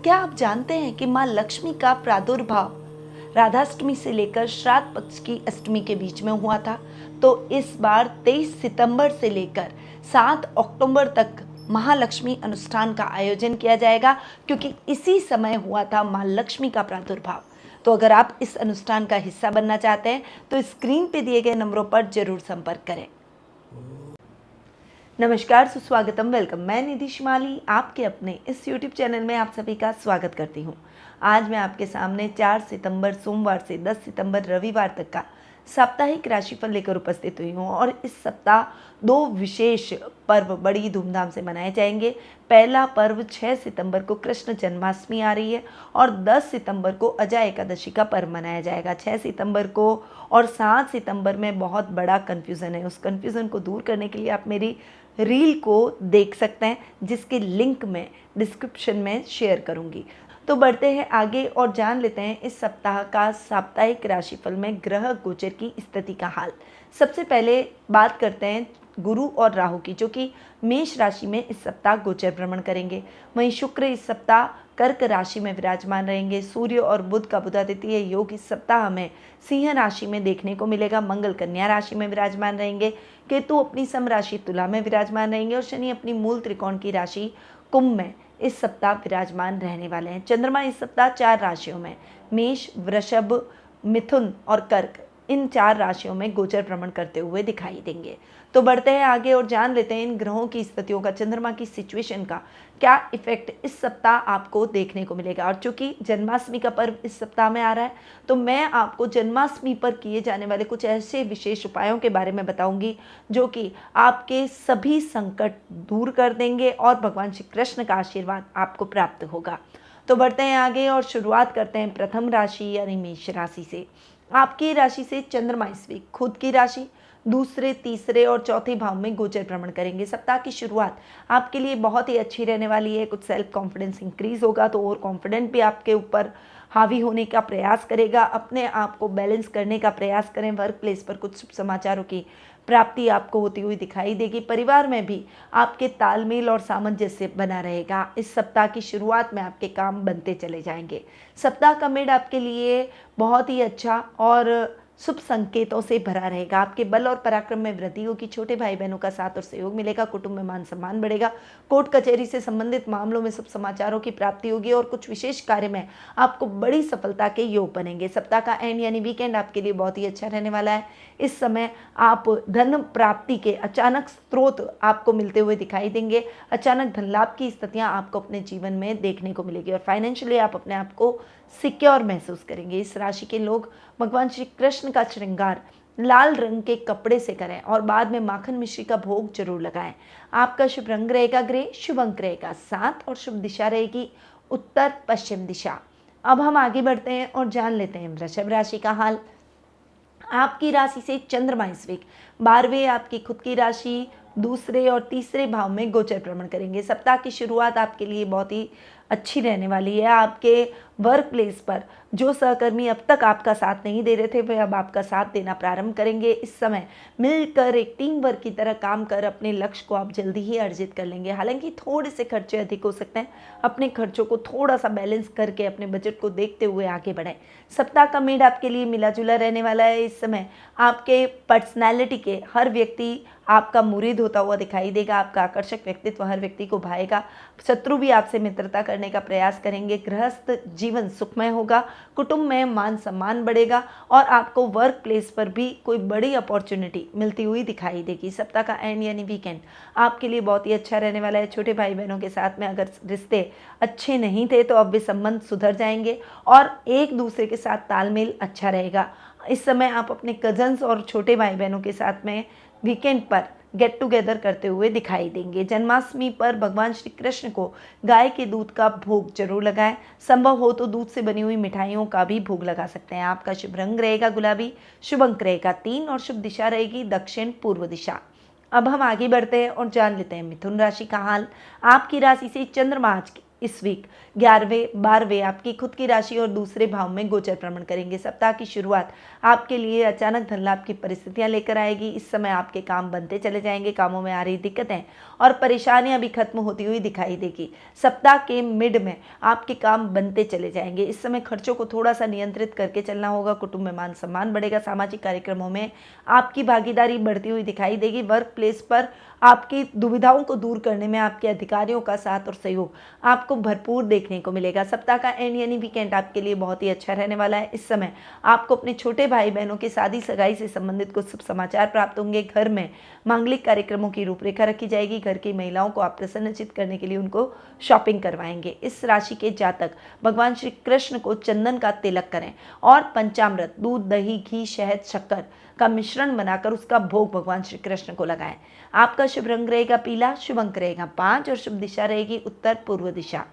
क्या आप जानते हैं कि माँ लक्ष्मी का प्रादुर्भाव राधाष्टमी से लेकर श्राद्ध पक्ष की अष्टमी के बीच में हुआ था? तो इस बार 23 सितंबर से लेकर 7 अक्टूबर तक महालक्ष्मी अनुष्ठान का आयोजन किया जाएगा, क्योंकि इसी समय हुआ था माँ लक्ष्मी का प्रादुर्भाव। तो अगर आप इस अनुष्ठान का हिस्सा बनना चाहते हैं तो स्क्रीन पे दिए गए नंबरों पर जरूर संपर्क करें। नमस्कार, सुस्वागतम, वेलकम। मैं निधि शिमाली आपके अपने इस YouTube चैनल में आप सभी का स्वागत करती हूँ। आज मैं आपके सामने 4 सितंबर सोमवार से 10 सितंबर रविवार तक का साप्ताहिक राशिफल लेकर उपस्थित हुई हूँ और इस सप्ताह दो विशेष पर्व बड़ी धूमधाम से मनाए जाएंगे। पहला पर्व 6 सितंबर को कृष्ण जन्माष्टमी आ रही है और 10 सितंबर को अजय एकादशी का पर्व मनाया जाएगा। 6 सितंबर को और 7 सितंबर में बहुत बड़ा कन्फ्यूज़न है। उस कन्फ्यूज़न को दूर करने के लिए आप मेरी रील को देख सकते हैं, जिसके लिंक मैं डिस्क्रिप्शन में शेयर करूंगी। तो बढ़ते हैं आगे और जान लेते हैं इस सप्ताह का साप्ताहिक राशिफल में ग्रह गोचर की स्थिति का हाल। सबसे पहले बात करते हैं गुरु और राहु की, जो कि मेष राशि में इस सप्ताह गोचर भ्रमण करेंगे। वहीं शुक्र इस सप्ताह कर्क राशि में विराजमान रहेंगे। सूर्य और बुध का बुधादित्य योग इस सप्ताह में सिंह राशि में देखने को मिलेगा। मंगल कन्या राशि में विराजमान रहेंगे। केतु अपनी सम राशि तुला में विराजमान रहेंगे और शनि अपनी मूल त्रिकोण की राशि कुंभ में इस सप्ताह विराजमान रहने वाले हैं। चंद्रमा इस सप्ताह 4 राशियों में मेष, वृषभ, मिथुन और कर्क, इन 4 राशियों में गोचर भ्रमण करते हुए दिखाई देंगे। तो बढ़ते हैं आगे और जान लेते हैं इन ग्रहों की स्थितियों का, चंद्रमा की सिचुएशन का क्या इफेक्ट इस सप्ताह आपको देखने को मिलेगा। और चूंकि जन्माष्टमी का पर्व इस सप्ताह में आ रहा है, तो मैं आपको जन्माष्टमी पर किए जाने वाले कुछ ऐसे विशेष उपायों के बारे में बताऊंगी जो कि आपके सभी संकट दूर कर देंगे और भगवान श्री कृष्ण का आशीर्वाद आपको प्राप्त होगा। तो बढ़ते हैं आगे और शुरुआत करते हैं प्रथम राशि यानी मेष राशि से। आपकी राशि से चंद्रमा इस वीक खुद की राशि दूसरे, तीसरे और चौथे भाव में गोचर भ्रमण करेंगे। सप्ताह की शुरुआत आपके लिए बहुत ही अच्छी रहने वाली है। कुछ सेल्फ कॉन्फिडेंस इंक्रीज होगा, तो ओवर कॉन्फिडेंट भी आपके ऊपर हावी होने का प्रयास करेगा। अपने आप को बैलेंस करने का प्रयास करें। वर्क प्लेस पर कुछ शुभ समाचारों की प्राप्ति आपको होती हुई दिखाई देगी। परिवार में भी आपके तालमेल और सामंजस्य बना रहेगा। इस सप्ताह की शुरुआत में आपके काम बनते चले जाएंगे। सप्ताह का मिड आपके लिए बहुत ही अच्छा और शुभ संकेतों से भरा रहेगा। आपके बल और पराक्रम में वृद्धि होगी। छोटे भाई बहनों का साथ और सहयोग मिलेगा। कुटुंब में मान सम्मान बढ़ेगा। कोर्ट कचहरी से संबंधित मामलों में शुभ समाचारों की प्राप्ति होगी और कुछ विशेष कार्य में आपको बड़ी सफलता के योग बनेंगे। सप्ताह का एंड यानी वीकेंड आपके लिए बहुत ही अच्छा रहने वाला है। इस समय आप धन प्राप्ति के अचानक स्रोत आपको मिलते हुए दिखाई देंगे। अचानक धन लाभ की स्थितियां आपको अपने जीवन में देखने को मिलेगी और फाइनेंशियली आप अपने आप को सिक्योर महसूस करेंगे। इस राशि के लोग भगवान श्री कृष्ण का श्रृंगार लाल रंग के कपड़े से करें और बाद में माखन मिश्री का भोग जरूर लगाएं। आपका शुभ रंग रहेगा ग्रे, शुभ अंक रहेगा 7 और शुभ दिशा रहेगी उत्तर पश्चिम दिशा। अब हम आगे बढ़ते हैं और जान लेते हैं वृषभ राशि का हाल। आपकी राशि से चंद्रमा इस वीक 12वें आपकी खुद की राशि दूसरे और तीसरे भाव में गोचर भ्रमण करेंगे। सप्ताह की शुरुआत आपके लिए बहुत ही अच्छी रहने वाली है। आपके वर्क प्लेस पर जो सहकर्मी अब तक आपका साथ नहीं दे रहे थे, वे अब आपका साथ देना प्रारंभ करेंगे। इस समय मिलकर एक टीम वर्क की तरह काम कर अपने लक्ष्य को आप जल्दी ही अर्जित कर लेंगे। हालांकि थोड़े से खर्चे अधिक हो सकते हैं। अपने खर्चों को थोड़ा सा बैलेंस करके अपने बजट को देखते हुए आगे बढ़ें। सप्ताह का मिड आपके लिए मिला जुला रहने वाला है। इस समय आपके पर्सनैलिटी के हर व्यक्ति आपका मुरीद होता हुआ दिखाई देगा। आपका आकर्षक व्यक्तित्व हर व्यक्ति को भाएगा। शत्रु भी आपसे मित्रता करने का प्रयास करेंगे। गृहस्थ जीवन सुखमय होगा। कुटुंब में मान सम्मान बढ़ेगा और आपको वर्क प्लेस पर भी कोई बड़ी अपॉर्चुनिटी मिलती हुई दिखाई देगी। सप्ताह का एंड यानी वीकेंड आपके लिए बहुत ही अच्छा रहने वाला है। छोटे भाई बहनों के साथ में अगर रिश्ते अच्छे नहीं थे तो अब वे संबंध सुधर जाएंगे और एक दूसरे के साथ तालमेल अच्छा रहेगा। इस समय आप अपने कजन्स और छोटे भाई बहनों के साथ में वीकेंड पर गेट टुगेदर करते हुए दिखाई देंगे। जन्माष्टमी पर भगवान श्री कृष्ण को गाय के दूध का भोग जरूर लगाएं। संभव हो तो दूध से बनी हुई मिठाइयों का भी भोग लगा सकते हैं। आपका शुभ रंग रहेगा गुलाबी, शुभ अंक रहेगा 3 और शुभ दिशा रहेगी दक्षिण पूर्व दिशा। अब हम आगे बढ़ते हैं और जान लेते हैं मिथुन राशि का हाल। आपकी राशि से चंद्रमा आज इस वीक 11वें 12वें आपकी खुद की राशि और दूसरे भाव में गोचर भ्रमण करेंगे। सप्ताह की शुरुआत आपके लिए अचानक धन लाभ की परिस्थितियां लेकर आएगी। इस समय आपके काम बनते चले जाएंगे, कामों में आ रही दिक्कतें और परेशानियां भी खत्म होती हुई दिखाई देगी। सप्ताह के मिड में आपके काम बनते चले जाएंगे। इस समय खर्चों को थोड़ा सा नियंत्रित करके चलना होगा। कुटुंब में मान सम्मान बढ़ेगा। सामाजिक कार्यक्रमों में आपकी भागीदारी बढ़ती हुई दिखाई देगी। वर्क प्लेस पर आपकी दुविधाओं को दूर करने में आपके अधिकारियों का साथ और सहयोग आपको भरपूर देखने को मिलेगा। सप्ताह का एंड यानी वीकेंड आपके लिए बहुत ही अच्छा रहने वाला है। इस समय आपको अपने छोटे भाई बहनों की शादी सगाई से संबंधित कुछ शुभ समाचार प्राप्त होंगे। घर में मांगलिक कार्यक्रमों की रूपरेखा रखी जाएगी। घर की महिलाओं को आप प्रसन्नचित करने के लिए उनको शॉपिंग करवाएंगे। इस राशि के जातक भगवान श्री कृष्ण को चंदन का तिलक करें और पंचामृत दूध, दही, घी, शहद, शक्कर का मिश्रण बनाकर उसका भोग भगवान श्री कृष्ण को लगाएं। आपका शुभ रंग रहेगा पीला, शुभ अंक रहेगा 5 और शुभ दिशा रहेगी उत्तर पूर्व दिशा।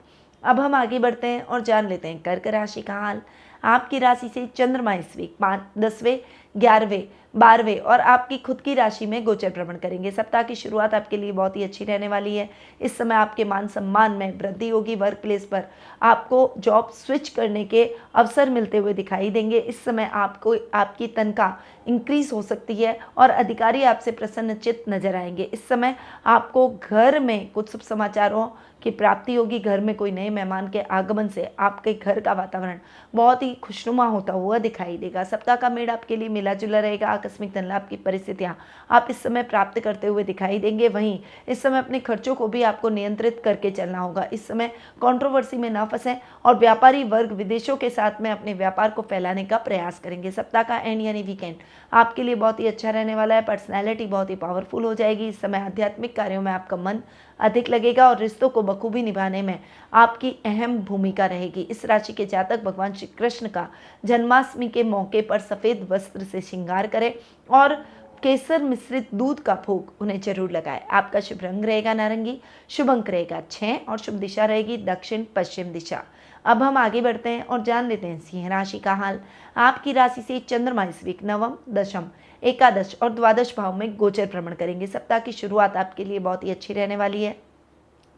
अब हम आगे बढ़ते हैं और जान लेते हैं कर्क राशि का हाल। आपकी राशि से चंद्रमा इस वीक 5, 10वें, 11वें, 12वें और आपकी खुद की राशि में गोचर भ्रमण करेंगे। सप्ताह की शुरुआत आपके लिए बहुत ही अच्छी रहने वाली है। इस समय आपके मान सम्मान में वृद्धि होगी। वर्क प्लेस पर आपको जॉब स्विच करने के अवसर मिलते हुए दिखाई देंगे। इस समय आपको आपकी तनख्वाह इंक्रीज हो सकती है और अधिकारी आपसे प्रसन्नचित नजर आएंगे। इस समय आपको घर में कुछ शुभ समाचारों की प्राप्ति होगी। घर में कोई नए मेहमान के आगमन से आपके घर का वातावरण बहुत ही खुशनुमा होता हुआ दिखाई देगा। सप्ताह का मेड़ आपके लिए मिला जुला रहेगा। आकस्मिक धन लाभ की परिस्थितियां आप इस समय प्राप्त करते हुए दिखाई देंगे। वहीं इस समय अपने खर्चों को भी आपको नियंत्रित करके चलना होगा। इस समय कंट्रोवर्सी में ना फंसें और व्यापारी वर्ग विदेशों के साथ में अपने व्यापार को फैलाने का प्रयास करेंगे। सप्ताह का एंड यानी वीकेंड आपके लिए बहुत ही अच्छा रहने वाला है। पर्सनैलिटी बहुत ही पावरफुल हो जाएगी। इस समय आध्यात्मिक कार्यों में आपका मन अधिक लगेगा और रिश्तों को बखूबी निभाने में आपकी अहम भूमिका रहेगी। इस राशि के जातक भगवान श्री कृष्ण का जन्माष्टमी के मौके पर सफेद वस्त्र से श्रृंगार करें और केसर मिश्रित दूध का भोग उन्हें जरूर लगाएं। आपका शुभ रंग रहेगा नारंगी, शुभ अंक रहेगा 6 और शुभ दिशा रहेगी दक्षिण पश्चिम दिशा। अब हम आगे बढ़ते हैं और जान लेते हैं सिंह राशि का हाल। आपकी राशि से चंद्रमा इस वीक 9, 10, एकादश और द्वादश भाव में गोचर भ्रमण करेंगे। सप्ताह की शुरुआत आपके लिए बहुत ही अच्छी रहने वाली है।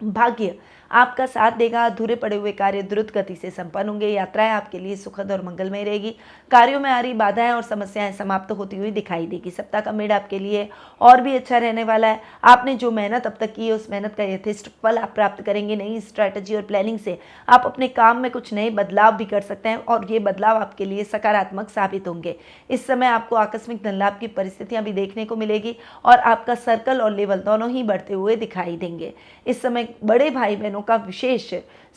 भाग्य आपका साथ देगा। अधूरे पड़े हुए कार्य द्रुत गति से संपन्न होंगे। यात्राएं आपके लिए सुखद और मंगलमय रहेगी। कार्यों में आ रही बाधाएं और समस्याएं समाप्त होती हुई दिखाई देगी। सप्ताह का मेड़ आपके लिए और भी अच्छा रहने वाला है। आपने जो मेहनत अब तक की है उस मेहनत का यथेष्ट फल आप प्राप्त करेंगे। नई स्ट्रैटेजी और प्लानिंग से आप अपने काम में कुछ नए बदलाव भी कर सकते हैं और ये बदलाव आपके लिए सकारात्मक साबित होंगे। इस समय आपको आकस्मिक धन लाभ की परिस्थितियां भी देखने को मिलेगी और आपका सर्कल और लेवल दोनों ही बढ़ते हुए दिखाई देंगे। इस समय बड़े भाई बहनों का विशेष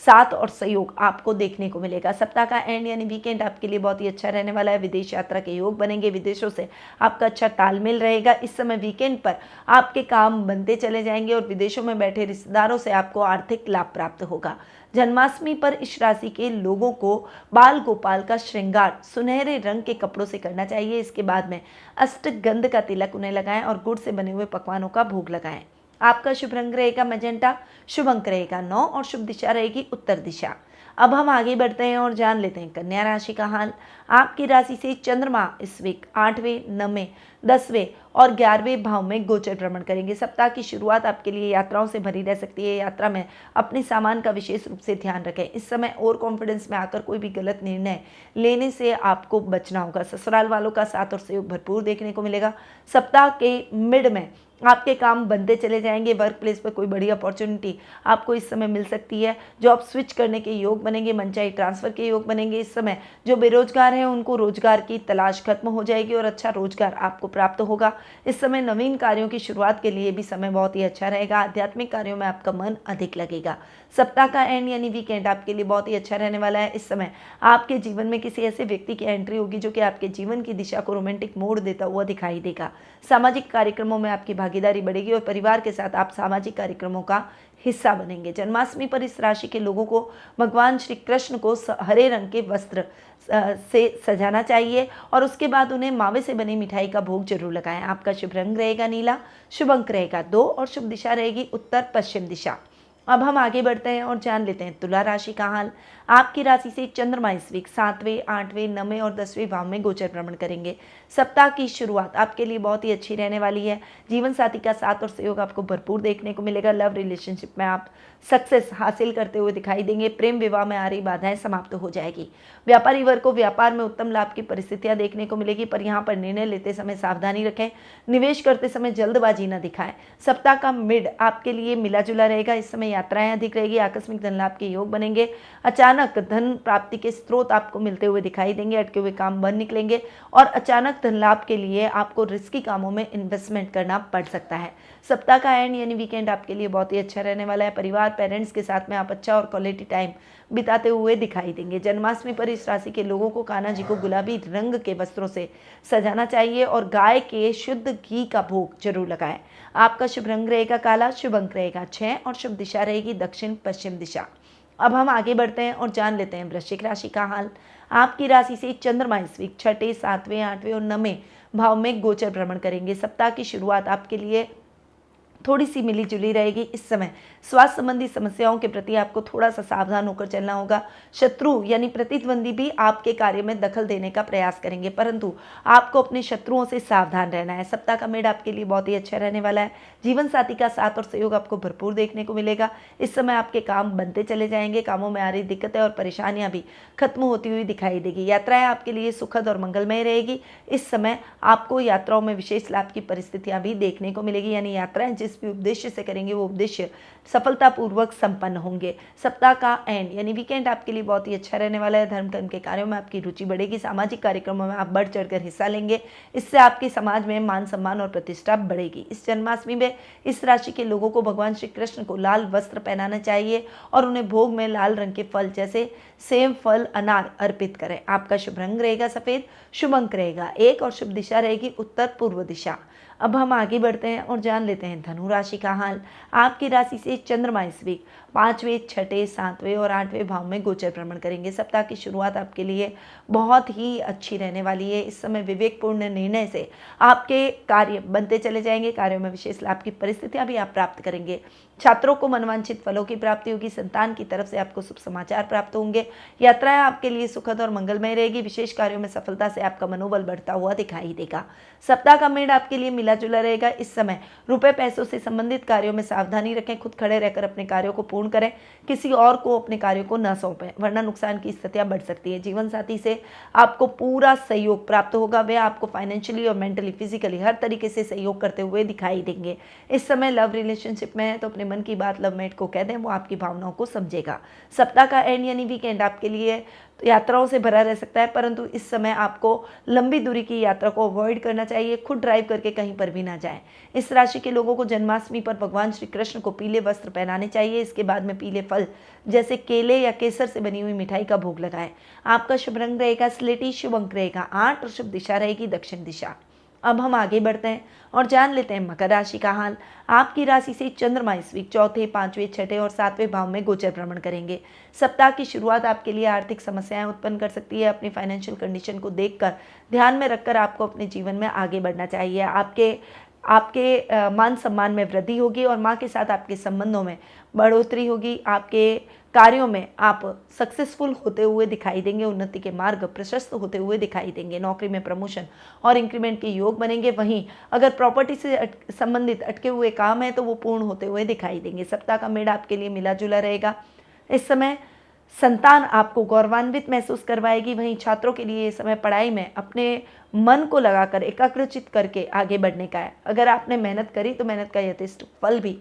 साथ और सहयोग आपको देखने को मिलेगा। सप्ताह का एंड यानी वीकेंड आपके लिए बहुत ही अच्छा रहने वाला है। विदेश यात्रा के योग बनेंगे। विदेशों से आपका अच्छा तालमेल रहेगा। इस समय वीकेंड पर आपके काम बनते चले जाएंगे और विदेशों में बैठे रिश्तेदारों से आपको आर्थिक लाभ प्राप्त होगा। जन्माष्टमी पर इस राशि के लोगों को बाल गोपाल का श्रृंगार सुनहरे रंग के कपड़ों से करना चाहिए। इसके बाद में अष्टगंध का तिलक उन्हें लगाएं और गुड़ से बने हुए पकवानों का भोग लगाएं। आपका शुभ रंग रहेगा मैजेंटा, शुभ अंक रहेगा 9 और शुभ दिशा रहेगी उत्तर दिशा। अब हम आगे बढ़ते हैं और जान लेते हैं कन्या राशि का हाल। आपकी राशि से चंद्रमा इस वीक 8वें, 9वें, 10वें और 11वें भाव में गोचर भ्रमण करेंगे। सप्ताह की शुरुआत आपके लिए यात्राओं से भरी रह सकती है। यात्रा में अपने सामान का विशेष रूप से ध्यान रखें। इस समय और कॉन्फिडेंस में आकर कोई भी गलत निर्णय लेने से आपको बचना होगा। ससुराल वालों का साथ और सहयोग भरपूर देखने को मिलेगा। सप्ताह के मिड में आपके काम बनते चले जाएंगे। वर्क प्लेस पर कोई बड़ी अपॉर्चुनिटी आपको इस समय मिल सकती है। जॉब स्विच करने के योग बनेंगे। मनचाही ट्रांसफर के योग बनेंगे। इस समय जो बेरोजगार हैं उनको रोजगार की तलाश खत्म हो जाएगी और अच्छा रोजगार आपको प्राप्त होगा। इस समय नवीन कार्यों की शुरुआत के लिए भी समय बहुत ही अच्छा रहेगा। आध्यात्मिक कार्यों में आपका मन अधिक लगेगा। सप्ताह का एंड यानी वीकेंड आपके लिए बहुत ही अच्छा रहने वाला है। इस समय आपके जीवन में किसी ऐसे व्यक्ति की एंट्री होगी जो कि आपके जीवन की दिशा को रोमांटिक मोड़ देता हुआ दिखाई देगा। सामाजिक कार्यक्रमों में आपकी भागीदारी बढ़ेगी और परिवार के साथ आप सामाजिक कार्यक्रमों का हिस्सा बनेंगे। जन्माष्टमी पर इस राशि के लोगों को भगवान श्री कृष्ण को हरे रंग के वस्त्र से सजाना चाहिए और उसके बाद उन्हें मावे से बनी मिठाई का भोग जरूर लगाएं। आपका शुभ रंग रहेगा नीला, शुभ अंक रहेगा 2 और शुभ दिशा रहेगी उत्तर पश्चिम दिशा। अब हम आगे बढ़ते हैं और जान लेते हैं तुला राशि का हाल। आपकी राशि से चंद्रमा इस वीक 7वें, 8वें, 9वें और 10वें भाव में गोचर भ्रमण करेंगे। सप्ताह की शुरुआत आपके लिए बहुत ही अच्छी रहने वाली है। जीवन साथी का साथ और सहयोग आपको भरपूर देखने को मिलेगा। लव रिलेशनशिप में आप सक्सेस हासिल करते हुए दिखाई देंगे। प्रेम विवाह में आ रही बाधाएं समाप्त हो जाएगी। व्यापारी वर्ग को व्यापार में उत्तम लाभ की परिस्थितियां देखने को मिलेगी, पर यहाँ पर निर्णय लेते समय सावधानी रखें। निवेश करते समय जल्दबाजी न दिखाएं। सप्ताह का मिड आपके लिए मिला जुला रहेगा। इस समय यात्राएं अधिक रहेगी। आकस्मिक धन लाभ के योग बनेंगे। अचानक धन प्राप्ति के स्रोत आपको मिलते हुए दिखाई देंगे। अटके हुए काम बन निकलेंगे और अचानक धन लाभ के लिए आपको रिस्की कामों में इन्वेस्टमेंट करना पड़ सकता है। सप्ताह का एंड यानी वीकेंड आपके लिए बहुत ही अच्छा रहने वाला है। परिवार पेरेंट्स के साथ में आप अच्छा और क्वालिटी टाइम बिताते हुए दिखाई देंगे। जन्माष्टमी पर इस राशि के लोगों को कान्हा जी को गुलाबी रंग के वस्त्रों से सजाना चाहिए और गाय के शुद्ध घी का भोग जरूर लगाएं। आपका शुभ रंग रहेगा काला, शुभ अंक रहेगा 6 और शुभ दिशा रहेगी दक्षिण पश्चिम दिशा। अब हम आगे बढ़ते हैं और जान लेते हैं वृश्चिक राशि का हाल। आपकी राशि से चंद्रमा इस वीक 6, 7, 8 और 9वें भाव में गोचर भ्रमण करेंगे। सप्ताह की शुरुआत आपके लिए थोड़ी सी मिली जुली रहेगी। इस समय स्वास्थ्य संबंधी समस्याओं के प्रति आपको थोड़ा सा सावधान होकर चलना होगा। शत्रु यानी प्रतिद्वंदी भी आपके कार्य में दखल देने का प्रयास करेंगे, परंतु आपको अपने शत्रुओं से सावधान रहना है। सप्ताह का मिड आपके लिए बहुत ही अच्छा रहने वाला है। जीवन साथी का साथ और सहयोग आपको भरपूर देखने को मिलेगा। इस समय आपके काम बनते चले जाएंगे। कामों में आ रही दिक्कतें और परेशानियां भी खत्म होती हुई दिखाई देगी। यात्राएं आपके लिए सुखद और मंगलमय रहेगी। इस समय आपको यात्राओं में विशेष लाभ की परिस्थितियां भी देखने को मिलेगी, यानी यात्राएं जिस भी उद्देश्य से करेंगे वो उद्देश्य सफलतापूर्वक संपन्न होंगे। सप्ताह का एंड यानी वीकेंड आपके लिए बहुत ही अच्छा रहने वाला है। धर्म कर्म के कार्यों में आपकी रुचि बढ़ेगी। सामाजिक कार्यक्रमों में आप बढ़ चढ़कर हिस्सा लेंगे। इससे आपके समाज में मान सम्मान और प्रतिष्ठा बढ़ेगी। इस जन्माष्टमी में इस राशि के लोगों को भगवान श्री कृष्ण को लाल वस्त्र पहनाना चाहिए और उन्हें भोग में लाल रंग के फल जैसे सेब, फल, अनार अर्पित करें। आपका शुभ रंग रहेगा सफेद, शुभ अंक रहेगा 1 और शुभ दिशा रहेगी उत्तर पूर्व दिशा। अब हम आगे बढ़ते हैं और जान लेते हैं धनु राशि का हाल। आपकी राशि से चंद्रमा इस वीक 5वें, 6, 7वें और 8वें भाव में गोचर भ्रमण करेंगे। सप्ताह की शुरुआत आपके लिए बहुत ही अच्छी रहने वाली है। इस समय विवेकपूर्ण निर्णय से आपके कार्य बनते चले जाएंगे। कार्यों में विशेष लाभ की परिस्थितियां भी आप प्राप्त करेंगे। छात्रों को मनवांछित फलों की प्राप्ति होगी। संतान की तरफ से आपको शुभ समाचार प्राप्त होंगे। यात्राएं आपके लिए सुखद और मंगलमय रहेगी। विशेष कार्यों में सफलता से आपका मनोबल बढ़ता हुआ दिखाई देगा। सप्ताह का मेड़ आपके लिए मिला जुला रहेगा। इस समय रुपए पैसों से संबंधित कार्यों में सावधानी रखें। खुद खड़े रहकर अपने कार्यों को पूर्ण करें। किसी और को अपने कार्यों को न सौंपें, वरना नुकसान की स्थितियां बढ़ सकती है। जीवन साथी से आपको पूरा सहयोग प्राप्त होगा। वे आपको फाइनेंशियली और मेंटली, फिजिकली हर तरीके से सहयोग करते हुए दिखाई देंगे। इस समय लव रिलेशनशिप में है तो अपने मन की बात लवमेट को कह दें, वो आपकी भावनाओं को समझेगा। सप्ताह का एंड यानी वीकेंड आपके लिए यात्राओं से भरा रह सकता है, परंतु इस समय आपको लंबी दूरी की यात्रा को अवॉइड करना चाहिए। खुद ड्राइव करके कहीं पर भी ना जाएं। इस राशि के लोगों को जन्माष्टमी पर भगवान श्री कृष्ण को पीले वस्त्र पहनाने चाहिए। इसके बाद में पीले फल जैसे केले या केसर से बनी हुई मिठाई का भोग लगाएं। आपका शुभ रंग रहेगा स्लेटी, शुभ अंक रहेगा 8 और शुभ दिशा रहेगी दक्षिण दिशा। अब हम आगे बढ़ते हैं और जान लेते हैं मकर राशि का हाल। आपकी राशि से चंद्रमा इस वीक 4, 5, 6 और 7वें भाव में गोचर भ्रमण करेंगे। सप्ताह की शुरुआत आपके लिए आर्थिक समस्याएं उत्पन्न कर सकती है। अपनी फाइनेंशियल कंडीशन को देखकर ध्यान में रखकर आपको अपने जीवन में आगे बढ़ना चाहिए। आपके मान सम्मान में वृद्धि होगी और माँ के साथ आपके संबंधों में बढ़ोतरी होगी। आपके कार्यों में आप सक्सेसफुल होते हुए दिखाई देंगे। उन्नति के मार्ग प्रशस्त होते हुए दिखाई देंगे। नौकरी में प्रमोशन और इंक्रीमेंट के योग बनेंगे। वहीं अगर प्रॉपर्टी से संबंधित अटके हुए काम है तो वो पूर्ण होते हुए दिखाई देंगे। सप्ताह का मेड़ आपके लिए मिला जुला रहेगा। इस समय संतान आपको गौरवान्वित महसूस करवाएगी। वहीं छात्रों के लिए इस समय पढ़ाई में अपने मन को लगाकर एकाग्रचित करके आगे बढ़ने का है। अगर आपने मेहनत करी तो मेहनत का यथेष्ट फल भी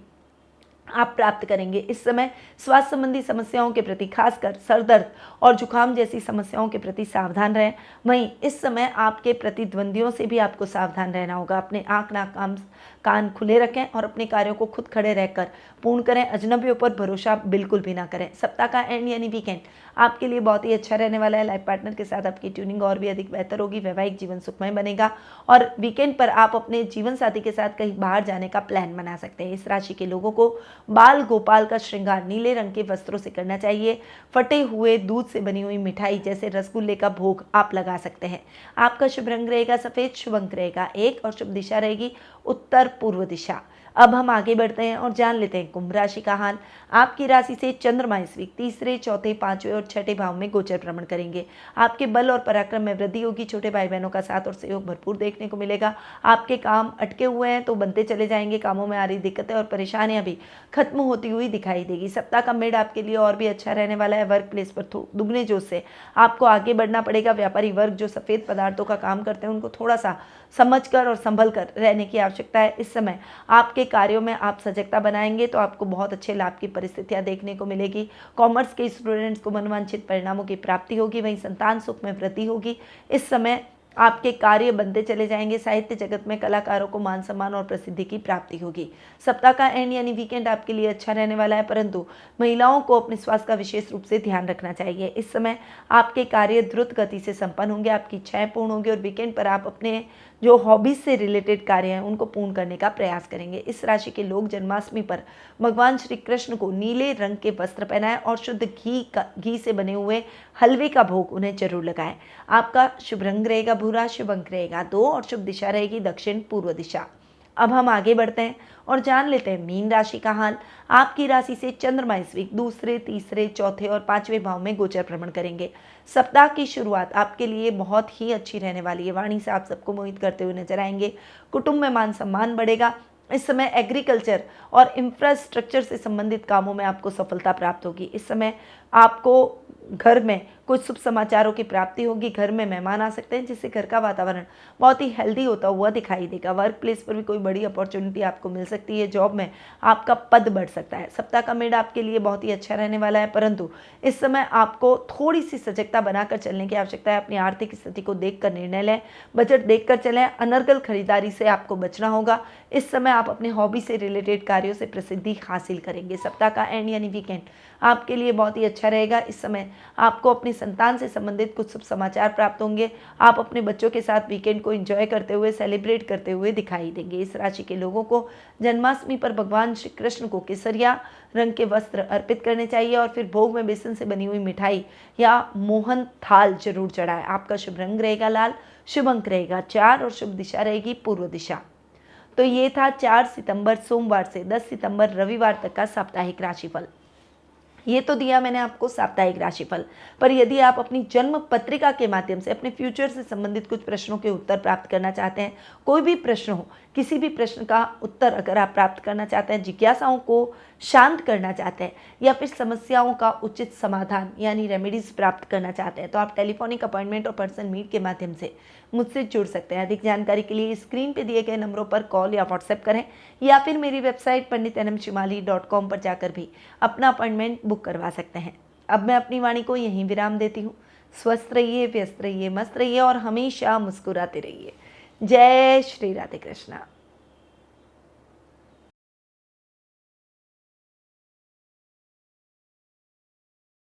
आप प्राप्त करेंगे। इस समय स्वास्थ्य संबंधी समस्याओं के प्रति, खासकर सर दर्द और जुकाम जैसी समस्याओं के प्रति सावधान रहें। वहीं इस समय आपके प्रतिद्वंदियों से भी आपको सावधान रहना होगा। अपने आँख, नाक, कान खुले रखें और अपने कार्यों को खुद खड़े रहकर पूर्ण करें। अजनबियों पर भरोसा बिल्कुल भी ना करें। सप्ताह का एंड यानी वीकेंड आपके लिए बहुत ही अच्छा रहने वाला है। लाइफ पार्टनर के साथ आपकी ट्यूनिंग और भी अधिक बेहतर होगी। वैवाहिक जीवन सुखमय बनेगा और वीकेंड पर आप अपने जीवन साथी के साथ कहीं बाहर जाने का प्लान बना सकते हैं। इस राशि के लोगों को बाल गोपाल का श्रृंगार नीले रंग के वस्त्रों से करना चाहिए। फटे हुए दूध से बनी हुई मिठाई जैसे रसगुल्ले का भोग आप लगा सकते हैं। आपका शुभ रंग रहेगा सफेद, शुभ अंक रहेगा 1 और शुभ दिशा रहेगी उत्तर पूर्व दिशा। अब हम आगे बढ़ते हैं और जान लेते हैं कुंभ राशि का हाल। आपकी राशि से चंद्रमा इस वीक तीसरे, चौथे, पांचवें और छठे भाव में गोचर भ्रमण करेंगे। आपके बल और पराक्रम में वृद्धि होगी। छोटे भाई बहनों का साथ और सहयोग भरपूर देखने को मिलेगा। आपके काम अटके हुए हैं तो बनते चले जाएंगे। कामों में आ रही दिक्कतें और परेशानियां भी खत्म होती हुई दिखाई देगी। सप्ताह का मिड आपके लिए और भी अच्छा रहने वाला है। वर्क प्लेस पर दुगने जोश से आपको आगे बढ़ना पड़ेगा। व्यापारी वर्ग जो सफेद पदार्थों का काम करते हैं उनको थोड़ा सा समझकर और संभल कर रहने की आवश्यकता है। इस समय आपके कार्यों में आप सजगता बनाएंगे तो आपको बहुत अच्छे लाभ की परिस्थितियां देखने को मिलेगी। कॉमर्स के स्टूडेंट्स को मनवांछित परिणामों की प्राप्ति होगी। वहीं संतान सुख में वृद्धि होगी। इस समय आपके कार्य बनते चले जाएंगे। साहित्य जगत में कलाकारों को मान सम्मान और प्रसिद्धि की प्राप्ति होगी। सप्ताह का एंड यानी वीकेंड आपके लिए अच्छा रहने वाला है, परंतु महिलाओं को अपने स्वास्थ्य का विशेष रूप से ध्यान रखना चाहिए। इस समय आपके कार्य द्रुत गति से संपन्न होंगे। आपकी इच्छाएं पूर्ण होंगी और वीकेंड पर आप अपने जो हॉबीज से रिलेटेड कार्य हैं उनको पूर्ण करने का प्रयास करेंगे। इस राशि के लोग जन्माष्टमी पर भगवान श्री कृष्ण को नीले रंग के वस्त्र पहनाएं और शुद्ध घी से बने हुए हलवे का भोग उन्हें जरूर लगाएं। आपका शुभ रंग रहेगा भूरा, शुभ अंक रहेगा 2 और शुभ दिशा रहेगी दक्षिण पूर्व दिशा। अब हम आगे बढ़ते हैं और जान लेते हैं मीन राशि का हाल। आपकी राशि से चंद्रमा इस वीक दूसरे, तीसरे, चौथे और पांचवें भाव में गोचर भ्रमण करेंगे। सप्ताह की शुरुआत आपके लिए बहुत ही अच्छी रहने वाली है। वाणी से आप सबको मोहित करते हुए नजर आएंगे। कुटुंब में मान सम्मान बढ़ेगा। इस समय एग्रीकल्चर और इंफ्रास्ट्रक्चर से संबंधित कामों में आपको सफलता प्राप्त होगी। इस समय आपको घर में कुछ शुभ समाचारों की प्राप्ति होगी। घर में मेहमान आ सकते हैं जिससे घर का वातावरण बहुत ही हेल्दी होता हुआ दिखाई देगा। वर्क प्लेस पर भी कोई बड़ी अपॉर्चुनिटी आपको मिल सकती है। जॉब में आपका पद बढ़ सकता है। सप्ताह का मिड आपके लिए बहुत ही अच्छा रहने वाला है, परंतु इस समय आपको थोड़ी सी सजगता बनाकर चलने की आवश्यकता है। अपनी आर्थिक स्थिति को देखकर निर्णय लें, बजट देखकर चलें। अनर्गल खरीदारी से आपको बचना होगा। इस समय आप अपने हॉबी से रिलेटेड कार्यों से प्रसिद्धि हासिल करेंगे। सप्ताह का एंड यानी वीकेंड आपके लिए बहुत ही अच्छा रहेगा। इस समय आपको अपनी संतान से संबंधित कुछ शुभ समाचार प्राप्त होंगे। आप अपने बच्चों के साथ वीकेंड को एंजॉय करते हुए, सेलिब्रेट करते हुए दिखाई देंगे। इस राशि के लोगों को जन्माष्टमी पर भगवान श्री कृष्ण को केसरिया रंग के वस्त्र अर्पित करने चाहिए और फिर भोग में बेसन से बनी हुई मिठाई या मोहन थाल जरूर चढ़ाएं। आपका शुभ रंग रहेगा लाल, शुभ अंक रहेगा 4 और शुभ दिशा रहेगी पूर्व दिशा। तो ये था 4 सितंबर सोमवार से 10 सितंबर रविवार तक का साप्ताहिक राशिफल। ये तो दिया मैंने आपको साप्ताहिक राशिफल, पर यदि आप अपनी जन्म पत्रिका के माध्यम से अपने फ्यूचर से संबंधित कुछ प्रश्नों के उत्तर प्राप्त करना चाहते हैं, कोई भी प्रश्न हो, किसी भी प्रश्न का उत्तर अगर आप प्राप्त करना चाहते हैं, जिज्ञासाओं को शांत करना चाहते हैं या फिर समस्याओं का उचित समाधान यानी रेमेडीज प्राप्त करना चाहते हैं, तो आप टेलीफोनिक अपॉइंटमेंट और पर्सन मीट के माध्यम से मुझसे जुड़ सकते हैं। अधिक जानकारी के लिए स्क्रीन पे दिए गए नंबरों पर कॉल या व्हाट्सएप करें या फिर मेरी वेबसाइट panditnmshimali.com पर जाकर भी अपना अपॉइंटमेंट बुक करवा सकते हैं। अब मैं अपनी वाणी को यहीं विराम देती हूँ। स्वस्थ रहिए, व्यस्त रहिए, मस्त रहिए और हमेशा मुस्कुराते रहिए। जय श्री राधे कृष्णा।